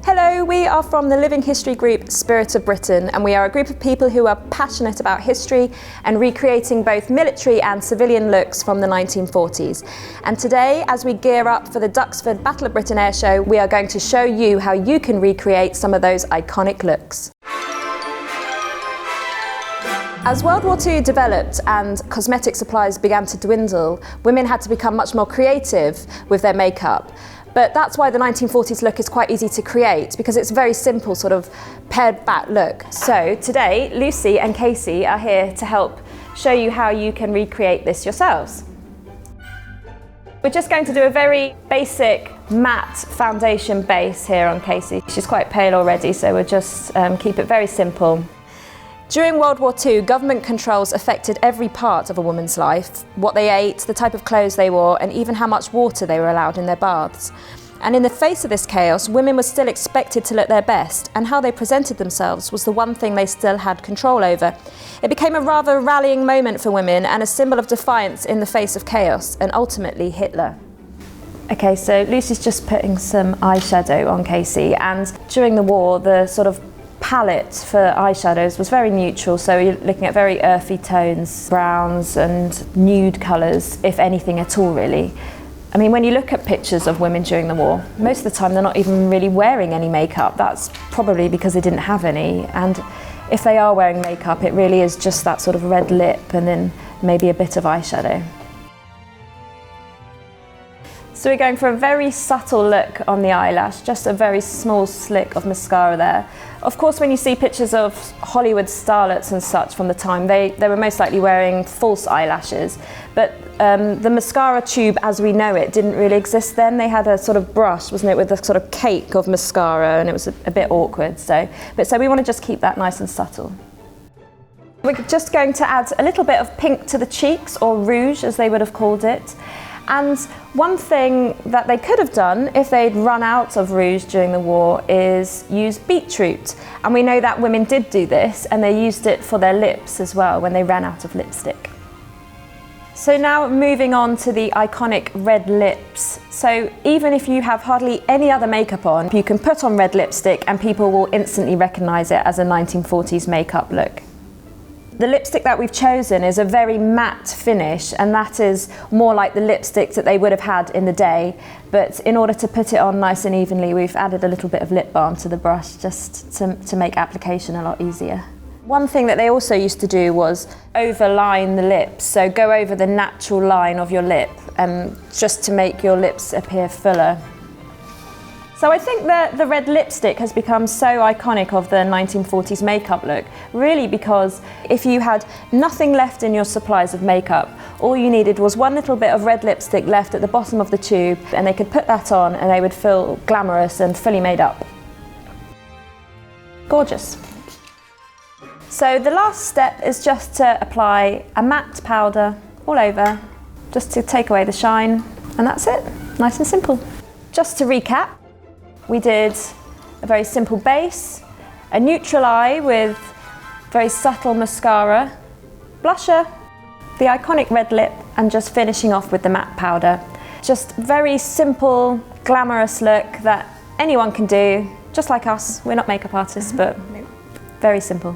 Hello, we are from the living history group Spirit of Britain, and we are a group of people who are passionate about history and recreating both military and civilian looks from the 1940s. And today, as we gear up for the Duxford Battle of Britain airshow, we are going to show you how you can recreate some of those iconic looks. As World War II developed and cosmetic supplies began to dwindle, women had to become much more creative with their makeup. But that's why the 1940s look is quite easy to create, because it's a very simple sort of pared back look. So today, Lucy and Casey are here to help show you how you can recreate this yourselves. We're just going to do a very basic matte foundation base here on Casey. She's quite pale already, so we'll just keep it very simple. During World War II, government controls affected every part of a woman's life: what they ate, the type of clothes they wore, and even how much water they were allowed in their baths. And in the face of this chaos, women were still expected to look their best, and how they presented themselves was the one thing they still had control over. It became a rather rallying moment for women and a symbol of defiance in the face of chaos, and ultimately Hitler. Okay, so Lucy's just putting some eyeshadow on Casey, and during the war, the sort of palette for eyeshadows was very neutral, so you're looking at very earthy tones, browns and nude colours, if anything at all really. I mean, when you look at pictures of women during the war, most of the time they're not even really wearing any makeup. That's probably because they didn't have any, and if they are wearing makeup, it really is just that sort of red lip and then maybe a bit of eyeshadow. So we're going for a very subtle look on the eyelash, just a very small slick of mascara there. Of course, when you see pictures of Hollywood starlets and such from the time, they were most likely wearing false eyelashes. But the mascara tube as we know it didn't really exist then. They had a sort of brush, wasn't it, with a sort of cake of mascara, and it was a bit awkward. So we want to just keep that nice and subtle. We're just going to add a little bit of pink to the cheeks, or rouge as they would have called it. And one thing that they could have done if they'd run out of rouge during the war is use beetroot. And we know that women did do this, and they used it for their lips as well when they ran out of lipstick. So now moving on to the iconic red lips. So even if you have hardly any other makeup on, you can put on red lipstick and people will instantly recognise it as a 1940s makeup look. The lipstick that we've chosen is a very matte finish, and that is more like the lipstick that they would have had in the day, but in order to put it on nice and evenly, we've added a little bit of lip balm to the brush just to make application a lot easier. One thing that they also used to do was overline the lips, so go over the natural line of your lip, just to make your lips appear fuller. So I think that the red lipstick has become so iconic of the 1940s makeup look, really because if you had nothing left in your supplies of makeup, all you needed was one little bit of red lipstick left at the bottom of the tube, and they could put that on and they would feel glamorous and fully made up. Gorgeous. So the last step is just to apply a matte powder all over, just to take away the shine, and that's it. Nice and simple. Just to recap, we did a very simple base, a neutral eye with very subtle mascara, blusher, the iconic red lip, and just finishing off with the matte powder. Just very simple, glamorous look that anyone can do, just like us. We're not makeup artists, but very simple.